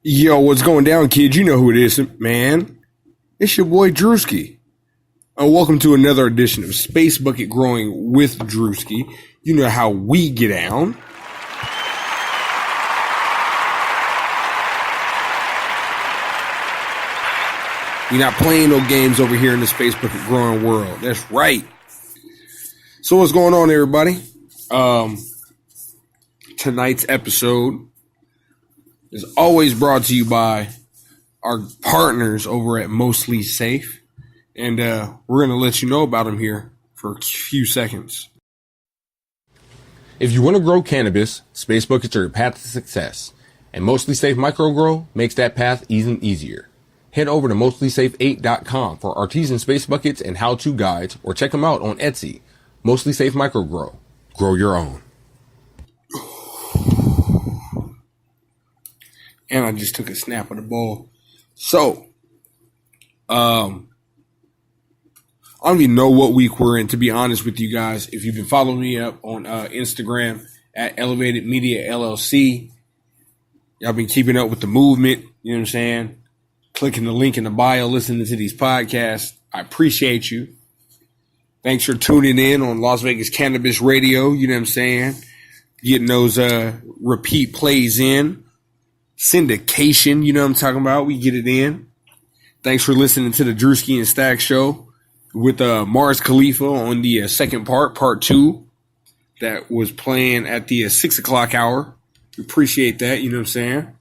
Yo, what's going down, kid? You know who it is, man. It's your boy Drewski. Welcome to another edition of Space Bucket Growing with Drewski. You know how we get down. You're not playing no games over here in the Space Bucket Growing world. That's right. So what's going on, everybody? Tonight's episode is always brought to you by our partners over at Mostly Safe. And we're going to let you know about them here for a few seconds. If you want to grow cannabis, Space Buckets are your path to success. And Mostly Safe Micro Grow makes that path even easier. Head over to mostlysafe8.com for artisan space buckets and how-to guides, or check them out on Etsy. Mostly Safe Micro Grow. Grow your own. And I just took a snap of the bowl. So, I don't even know what week we're in, to be honest with you guys. If you've been following me up on Instagram at Elevated Media LLC, y'all been keeping up with the movement, you know what I'm saying? Clicking the link in the bio, listening to these podcasts. I appreciate you. Thanks for tuning in on Las Vegas Cannabis Radio, you know what I'm saying? Getting those repeat plays in. Syndication, you know what I'm talking about? We get it in. Thanks for listening to the Drewski and Stack Show with Mars Khalifa on the second part 2, that was playing at the 6 o'clock hour. We appreciate that, you know what I'm saying?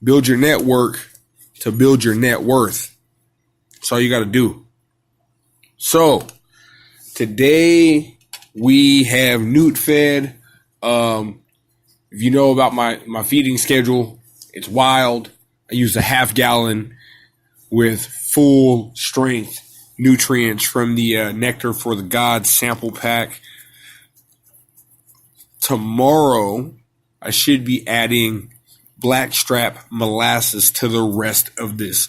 Build your network to build your net worth. That's all you got to do. So, today we have Newt Fed. If you know about my feeding schedule, it's wild. I use a half gallon with full strength nutrients from the Nectar for the Gods sample pack. Tomorrow, I should be adding blackstrap molasses to the rest of this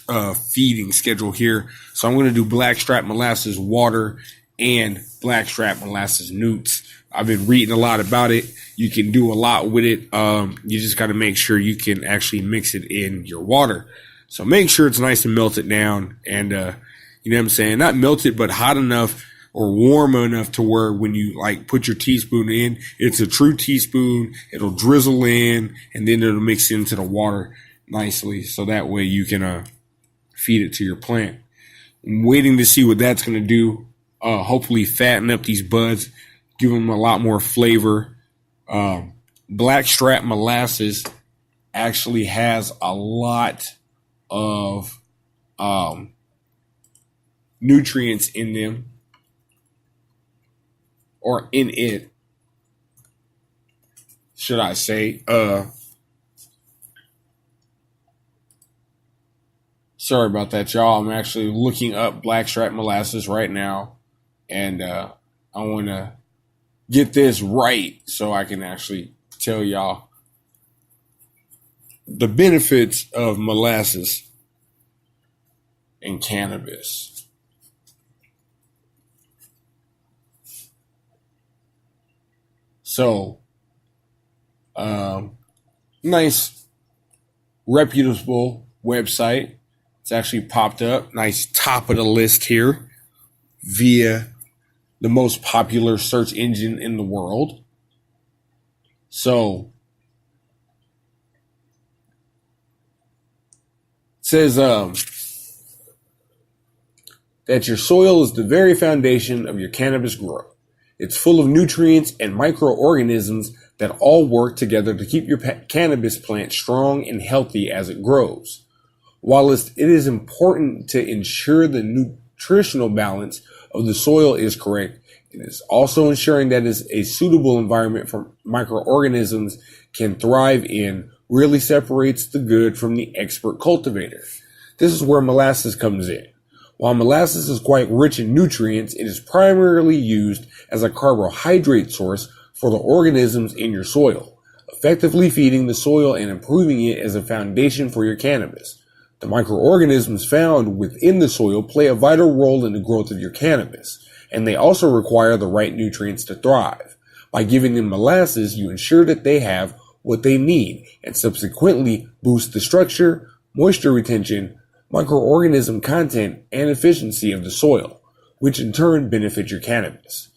feeding schedule here. So I'm going to do blackstrap molasses water and blackstrap molasses newts. I've been reading a lot about it. You can do a lot with it. You just got to make sure you can actually mix it in your water. So make sure it's nice and melted down. And, you know what I'm saying? Not melted, but hot enough or warm enough to where when you like put your teaspoon in, it's a true teaspoon. It'll drizzle in and then it'll mix into the water nicely. So that way you can feed it to your plant. I'm waiting to see what that's going to do. Hopefully fatten up these buds, give them a lot more flavor. Blackstrap molasses actually has a lot of nutrients in them, or in it, should I say. Sorry about that, y'all. I'm actually looking up blackstrap molasses right now, and I want to get this right so I can actually tell y'all the benefits of molasses and cannabis. So, nice, reputable website. It's actually popped up. Nice top of the list here via the most popular search engine in the world. So, it says that your soil is the very foundation of your cannabis growth. It's full of nutrients and microorganisms that all work together to keep your cannabis plant strong and healthy as it grows. While it is important to ensure the nutritional balance of the soil is correct, it is also ensuring that it's a suitable environment for microorganisms can thrive in really separates the good from the expert cultivator. This is where molasses comes in. While molasses is quite rich in nutrients, it is primarily used as a carbohydrate source for the organisms in your soil, effectively feeding the soil and improving it as a foundation for your cannabis. The microorganisms found within the soil play a vital role in the growth of your cannabis, and they also require the right nutrients to thrive. By giving them molasses, you ensure that they have what they need and subsequently boost the structure, moisture retention, microorganism content, and efficiency of the soil, which in turn benefit your cannabis.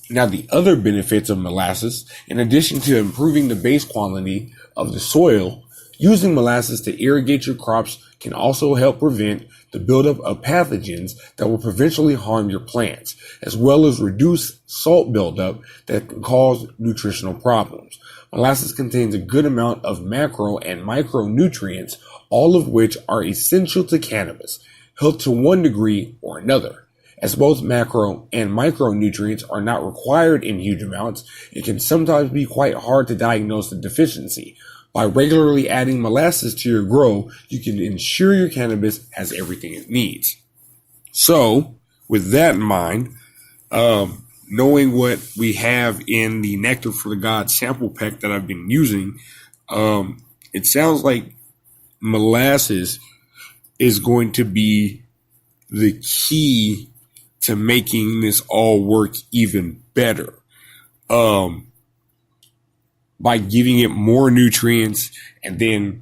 Now, the other benefits of molasses, in addition to improving the base quality of the soil, using molasses to irrigate your crops can also help prevent the buildup of pathogens that will eventually harm your plants, as well as reduce salt buildup that can cause nutritional problems. Molasses contains a good amount of macro and micronutrients, all of which are essential to cannabis, health to one degree or another. As both macro and micronutrients are not required in huge amounts, it can sometimes be quite hard to diagnose the deficiency. By regularly adding molasses to your grow, you can ensure your cannabis has everything it needs. So, with that in mind, knowing what we have in the Nectar for the Gods sample pack that I've been using, it sounds like molasses is going to be the key to making this all work even better. By giving it more nutrients, and then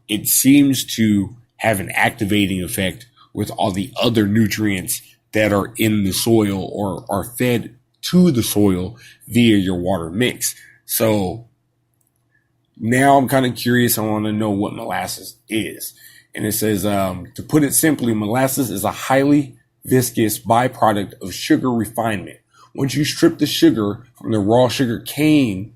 it seems to have an activating effect with all the other nutrients that are in the soil or are fed to the soil via your water mix. So now I'm kind of curious. I want to know what molasses is. And it says, to put it simply, molasses is a highly viscous byproduct of sugar refinement. Once you strip the sugar from the raw sugar cane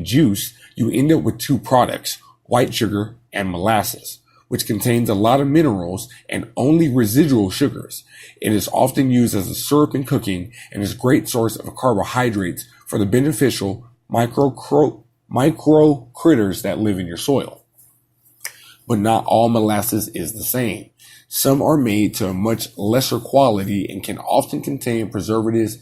juice, you end up with two products, white sugar and molasses, which contains a lot of minerals and only residual sugars. It is often used as a syrup in cooking and is a great source of carbohydrates for the beneficial micro critters that live in your soil. But not all molasses is the same. Some are made to a much lesser quality and can often contain preservatives,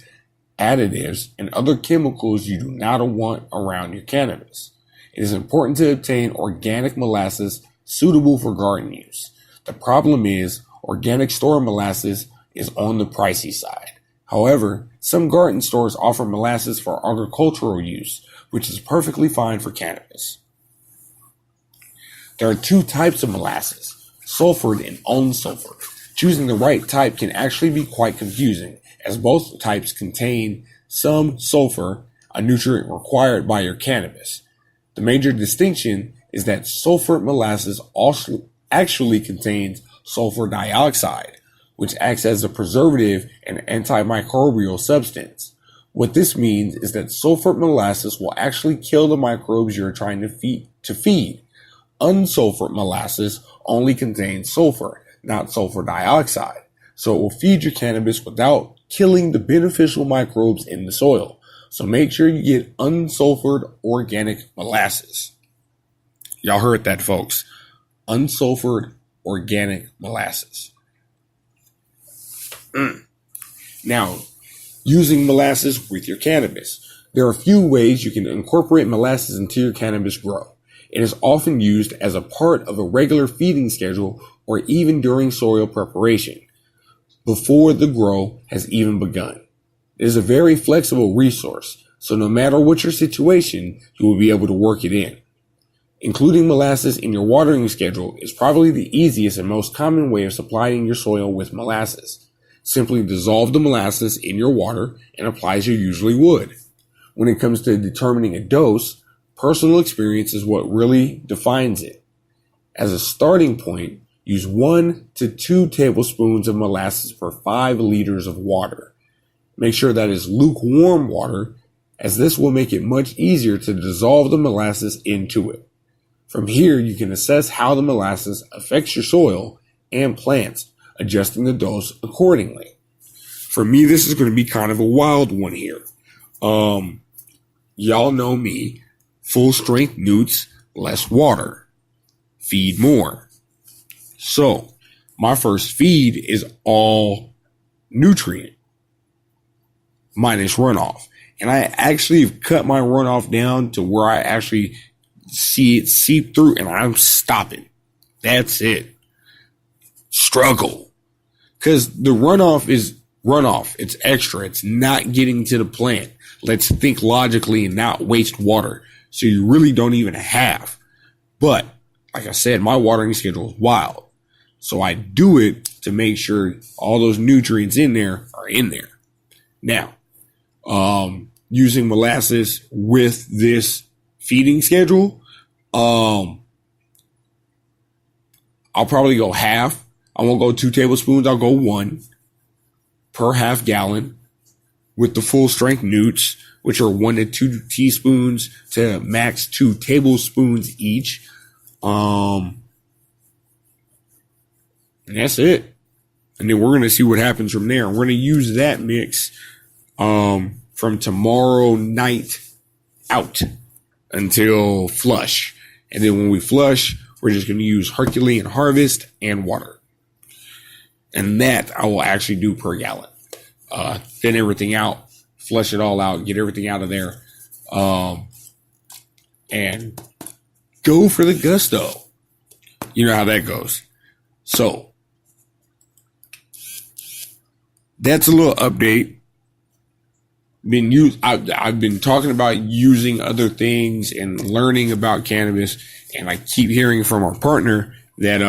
additives, and other chemicals you do not want around your cannabis. It is important to obtain organic molasses suitable for garden use. The problem is, organic store molasses is on the pricey side. However, some garden stores offer molasses for agricultural use, which is perfectly fine for cannabis. There are two types of molasses, sulfured and unsulfured. Choosing the right type can actually be quite confusing, as both types contain some sulfur, a nutrient required by your cannabis. The major distinction is that sulfured molasses also actually contains sulfur dioxide, which acts as a preservative and antimicrobial substance. What this means is that sulfured molasses will actually kill the microbes you're trying to feed. Unsulfured molasses only contains sulfur, not sulfur dioxide, so it will feed your cannabis without killing the beneficial microbes in the soil. So make sure you get unsulfured organic molasses. Y'all heard that, folks. Unsulfured organic molasses. Now, using molasses with your cannabis. There are a few ways you can incorporate molasses into your cannabis grow. It is often used as a part of a regular feeding schedule or even during soil preparation, before the grow has even begun. It is a very flexible resource, so no matter what your situation, you will be able to work it in. Including molasses in your watering schedule is probably the easiest and most common way of supplying your soil with molasses. Simply dissolve the molasses in your water and apply as you usually would. When it comes to determining a dose, personal experience is what really defines it. As a starting point, use 1 to 2 tablespoons of molasses per 5 liters of water. Make sure that is lukewarm water, as this will make it much easier to dissolve the molasses into it. From here, you can assess how the molasses affects your soil and plants, adjusting the dose accordingly. For me, this is going to be kind of a wild one here. Y'all know me. Full strength newts, less water. Feed more. So, my first feed is all nutrient minus runoff. And I actually have cut my runoff down to where I actually see it seep through and I'm stopping. That's it. Struggle. Because the runoff is runoff. It's extra. It's not getting to the plant. Let's think logically and not waste water. So you really don't even have. But like I said, my watering schedule is wild. So I do it to make sure all those nutrients in there are in there. Now, using molasses with this feeding schedule, I'll probably go half. I won't go 2 tablespoons. I'll go 1 per half gallon with the full strength newts, which are 1 to 2 teaspoons to max 2 tablespoons each. And that's it. And then we're going to see what happens from there. We're going to use that mix from tomorrow night out until flush. And then when we flush, we're just going to use Herculean Harvest and water. And that I will actually do per gallon. Thin everything out, flush it all out, get everything out of there. And go for the gusto. You know how that goes. So, that's a little update. I've been talking about using other things and learning about cannabis, and I keep hearing from our partner that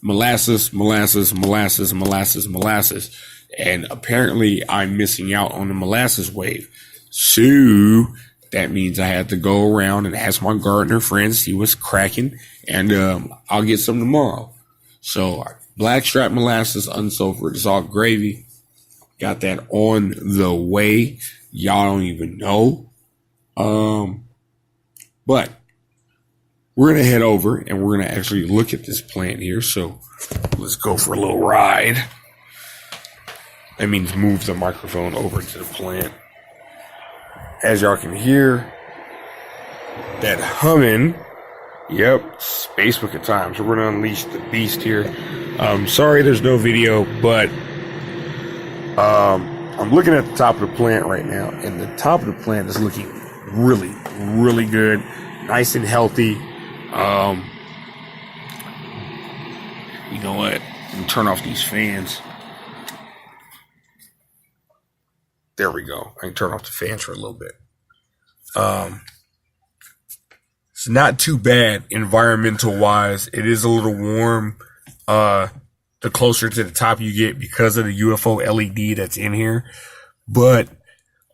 molasses, and apparently I'm missing out on the molasses wave. So that means I have to go around and ask my gardener friends, see what's cracking, and I'll get some tomorrow. So blackstrap molasses unsulfured, it's all gravy. Got that on the way. Y'all don't even know. But we're going to head over and we're going to actually look at this plant here. So let's go for a little ride. That means move the microphone over to the plant. As y'all can hear, that humming. Yep, it's Facebook at times. We're going to unleash the beast here. Sorry there's no video, but I'm looking at the top of the plant right now, and the top of the plant is looking really, really good. Nice and healthy. You know what? Let me turn off these fans. There we go. I can turn off the fans for a little bit. It's not too bad environmental wise. It is a little warm. The closer to the top you get because of the UFO LED that's in here. But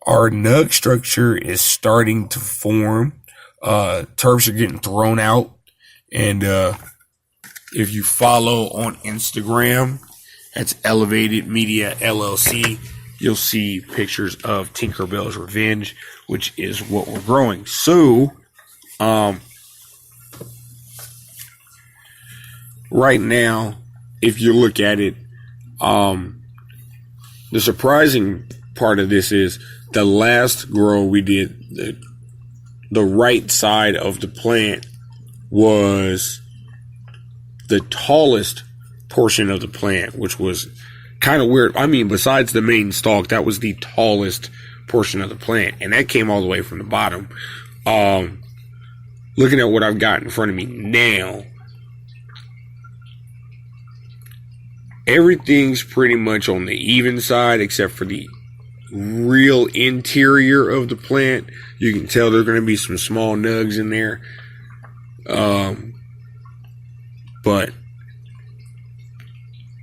our nug structure is starting to form. Turfs are getting thrown out. And if you follow on Instagram, that's Elevated Media LLC, you'll see pictures of Tinkerbell's Revenge, which is what we're growing. So, right now, if you look at it, the surprising part of this is the last grow we did, the right side of the plant was the tallest portion of the plant, which was kind of weird. I mean, besides the main stalk, that was the tallest portion of the plant, and that came all the way from the bottom. Looking at what I've got in front of me now, everything's pretty much on the even side except for the real interior of the plant. You can tell there are going to be some small nugs in there. But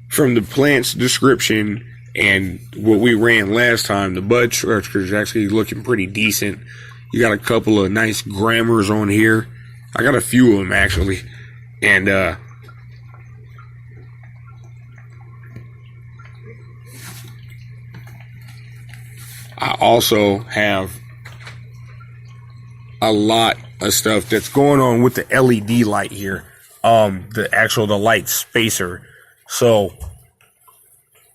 from the plant's description and what we ran last time, the bud structure is actually looking pretty decent. You got a couple of nice grammars on here. I got a few of them actually. And I also have a lot of stuff that's going on with the LED light here. The light spacer. So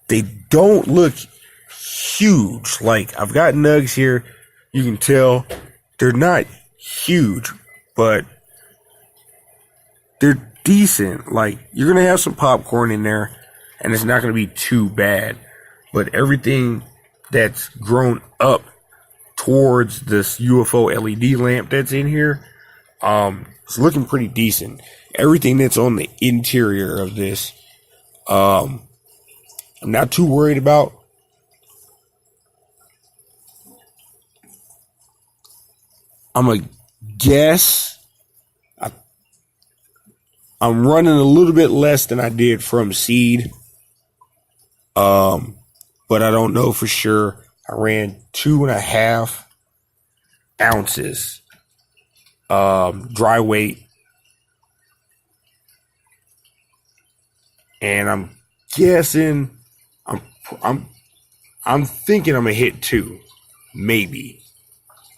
they don't look huge. Like, I've got nugs here. You can tell they're not huge, but they're decent. Like, you're going to have some popcorn in there, and it's not going to be too bad. But everything that's grown up towards this UFO LED lamp that's in here, it's looking pretty decent. Everything that's on the interior of this, I'm not too worried about. I'm a guess. I'm running a little bit less than I did from seed. But I don't know for sure. I ran 2.5 ounces dry weight, and I'm guessing I'm thinking I'm gonna hit 2, maybe.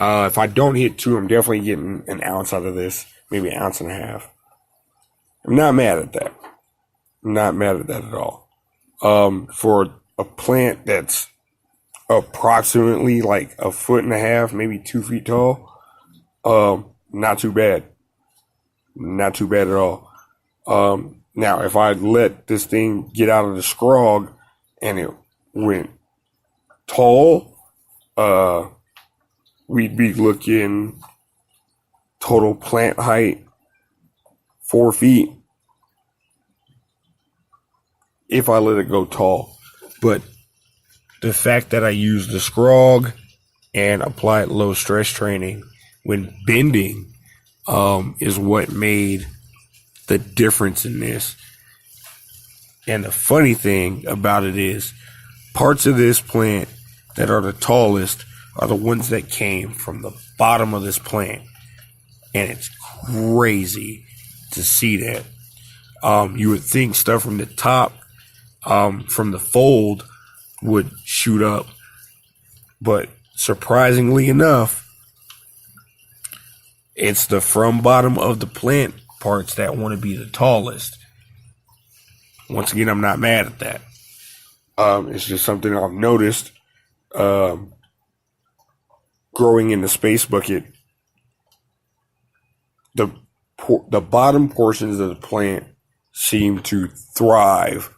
If I don't hit 2, I'm definitely getting an ounce out of this, maybe 1.5 ounces. I'm not mad at that. I'm not mad at that at all. For a plant that's approximately like 1.5 feet, maybe 2 feet tall, not too bad. Not too bad at all. Now, if I let this thing get out of the scrog and it went tall, we'd be looking total plant height 4 feet if I let it go tall. But the fact that I use the scrog and applied low stress training when bending is what made the difference in this. And the funny thing about it is, parts of this plant that are the tallest are the ones that came from the bottom of this plant. And it's crazy to see that. You would think stuff from the top, from the fold, would shoot up. But surprisingly enough, it's the from bottom of the plant parts that want to be the tallest. Once again, I'm not mad at that. It's just something I've noticed growing in the space bucket. The bottom portions of the plant seem to thrive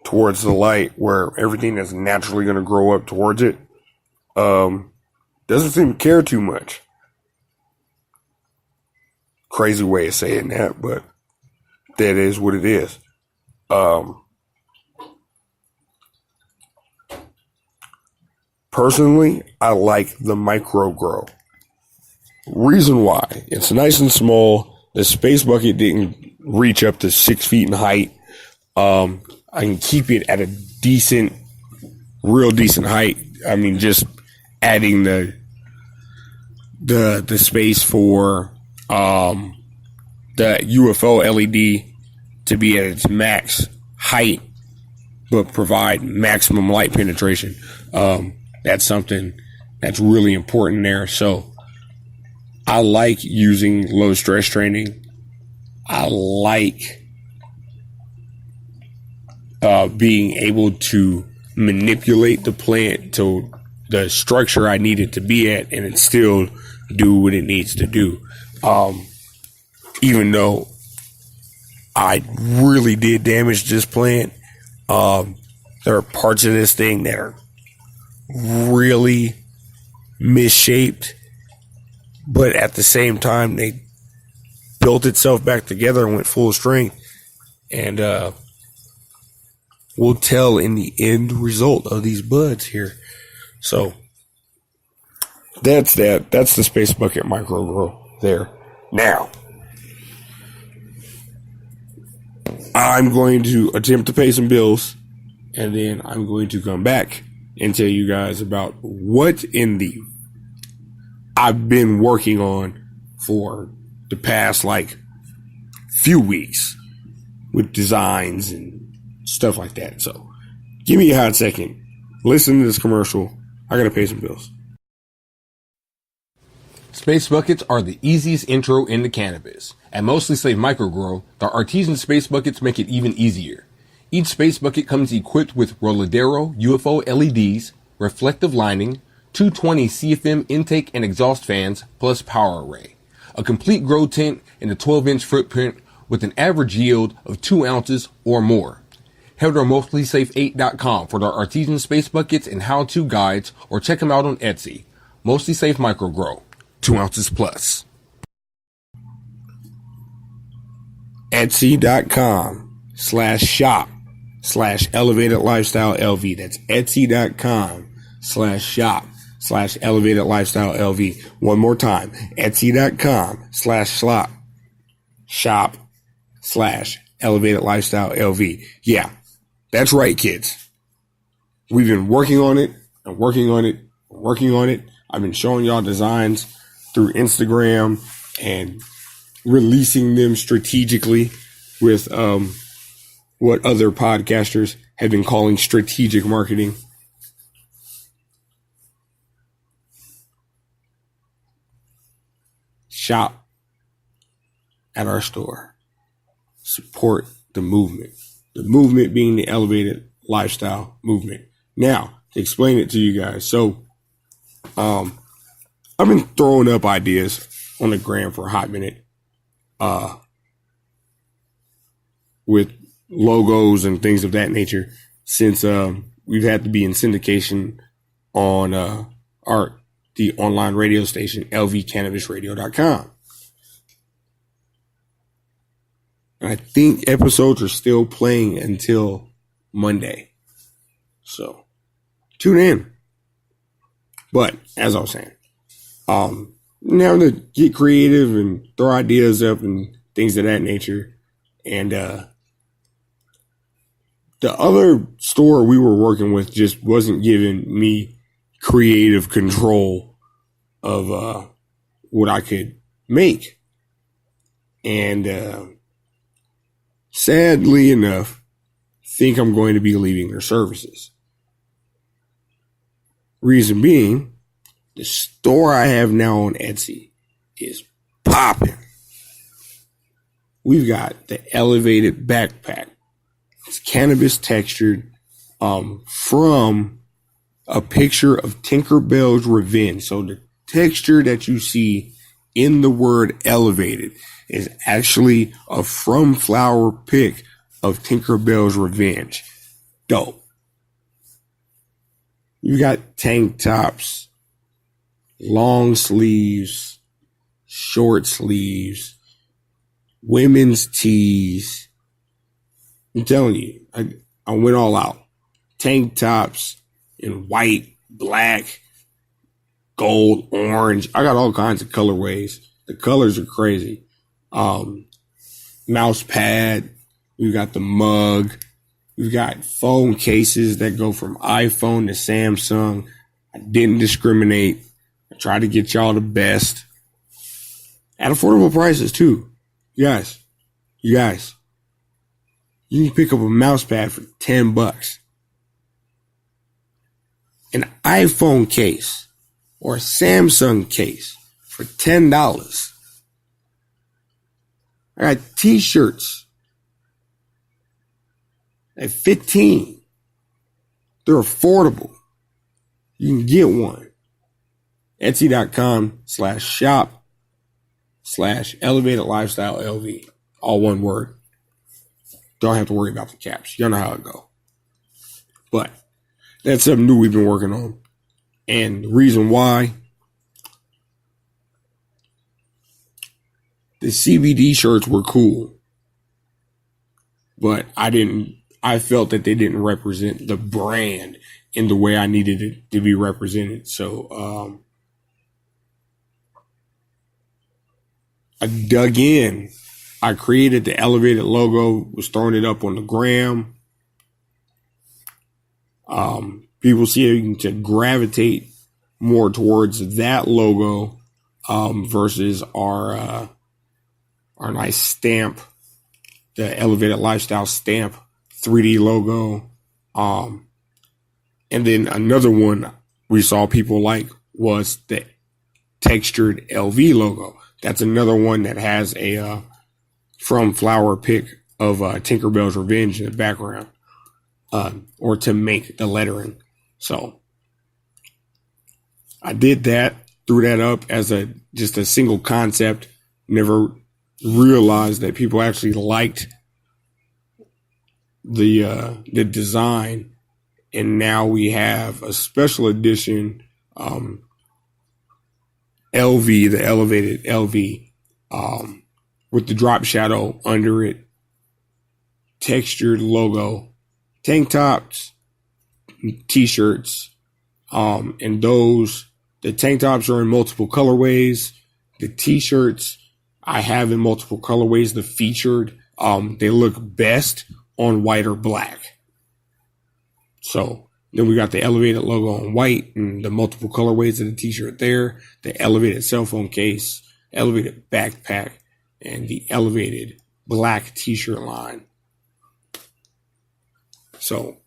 towards the light, where everything that's naturally going to grow up towards it doesn't seem to care too much. Crazy way of saying that, but that is what it is. Personally, I like the micro grow. Reason why: it's nice and small. The space bucket didn't reach up to 6 feet in height. I can keep it at a real decent height. I mean, just adding the space for the UFO LED to be at its max height, but provide maximum light penetration. That's something that's really important there. So I like using low stress training. I like being able to manipulate the plant to the structure I need it to be at, and it still do what it needs to do. Even though I really did damage this plant, there are parts of this thing that are really misshaped, but at the same time, they built itself back together and went full strength. And we'll tell in the end result of these buds here. So that's that. That's the space bucket micro grow there. Now, I'm going to attempt to pay some bills, and then I'm going to come back and tell you guys about what I've been working on for the past few weeks with designs and stuff like that. So give me a hot second. Listen to this commercial. I gotta pay some bills. Space buckets are the easiest intro into cannabis. At Mostly Safe Microgrow, the artisan space buckets make it even easier. Each space bucket comes equipped with Roladero UFO LEDs, reflective lining, 220 CFM intake and exhaust fans, plus power array. A complete grow tent in a 12-inch footprint with an average yield of 2 ounces or more. Head to MostlySafe8.com for their artisan space buckets and how-to guides, or check them out on Etsy. Mostly Safe Microgrow, 2 ounces plus. Etsy.com/shop/. Elevated Lifestyle LV. That's Etsy.com/shop/Elevated Lifestyle LV. One more time. Etsy.com/shop/Elevated Lifestyle LV. Yeah, that's right, kids. We've been working on it and working on it and working on it. I've been showing y'all designs through Instagram and releasing them strategically with what other podcasters have been calling strategic marketing. Shop at our store. Support the movement. The movement being the Elevated Lifestyle movement. Now, to explain it to you guys. So, I've been throwing up ideas on the gram for a hot minute, with logos and things of that nature since, we've had to be in syndication on, the online radio station, lvcannabisradio.com. And I think episodes are still playing until Monday. So tune in. But as I was saying, now to get creative and throw ideas up and things of that nature. And the other store we were working with just wasn't giving me creative control of what I could make. And sadly enough, think I'm going to be leaving their services. Reason being, the store I have now on Etsy is popping. We've got the Elevated backpack. It's cannabis textured, from a picture of Tinkerbell's Revenge. So the texture that you see in the word elevated is actually a from flower pic of Tinkerbell's Revenge. Dope. You got tank tops, long sleeves, short sleeves, women's tees. I'm telling you, I went all out. Tank tops in white, black, gold, orange. I got all kinds of colorways. The colors are crazy. Mouse pad. We've got the mug. We've got phone cases that go from iPhone to Samsung. I didn't discriminate. I tried to get y'all the best at affordable prices too. You guys, you can pick up a mouse pad for $10. An iPhone case or a Samsung case for $10. I got t-shirts at $15. They're affordable. You can get one. Etsy.com/shop/Elevated Lifestyle LV. All one word. Don't have to worry about the caps. You know how it go. But that's something new we've been working on. And the reason why, the CBD shirts were cool, but I felt that they didn't represent the brand in the way I needed it to be represented. So, I dug in. I created the Elevated logo, was throwing it up on the gram. People seem to gravitate more towards that logo, versus our nice stamp, the Elevated Lifestyle stamp 3D logo. And then another one we saw people like was the textured LV logo. That's another one that has a from flower pic of Tinkerbell's Revenge in the background, or to make the lettering. So I did that, threw that up as just a single concept. Never realized that people actually liked the design, and now we have a special edition LV, the Elevated LV, with the drop shadow under it, textured logo, tank tops, t-shirts, and the tank tops are in multiple colorways. The t-shirts I have in multiple colorways. The featured, they look best on white or black. So then we got the elevated logo on white and the multiple colorways of the t-shirt there, the elevated cell phone case, elevated backpack, and the elevated black t-shirt line. So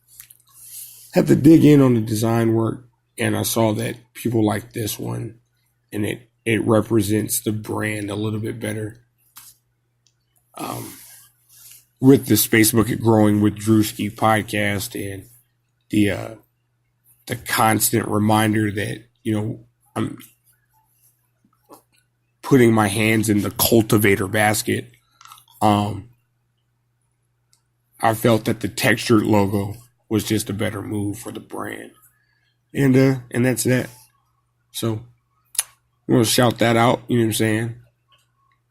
had to dig in on the design work, and I saw that people like this one, and it represents the brand a little bit better. With the Space Bucket Growing with Drewski podcast and the constant reminder that, I'm putting my hands in the cultivator basket. I felt that the textured logo was just a better move for the brand. And that's that. So I'm going to shout that out, you know what I'm saying?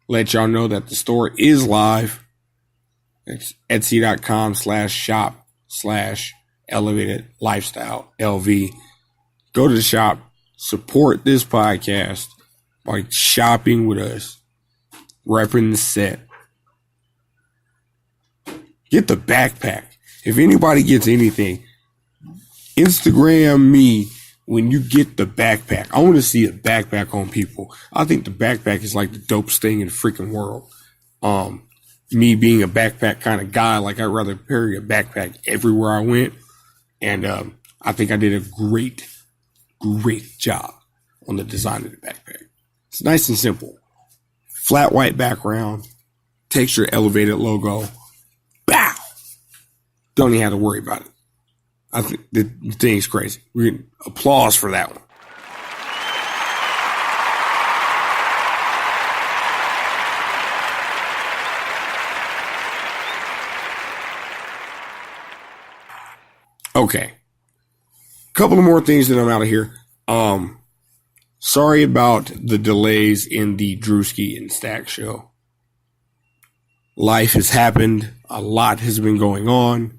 Let y'all know that the store is live. It's etsy.com/shop/elevated lifestyle LV. Go to the shop, support this podcast by shopping with us, repping the set. Get the backpack. If anybody gets anything, Instagram me when you get the backpack. I want to see a backpack on people. I think the backpack is like the dopest thing in the freaking world. Me being a backpack kind of guy, like I'd rather carry a backpack everywhere I went. And I think I did a great job on the design of the backpack. It's nice and simple. Flat white background, texture elevated logo. Bow! Don't even have to worry about it. I think the thing's crazy. We get applause for that one. Okay. Couple of more things that I'm out of here. Sorry about the delays in the Drewski and Stack show. Life has happened. A lot has been going on.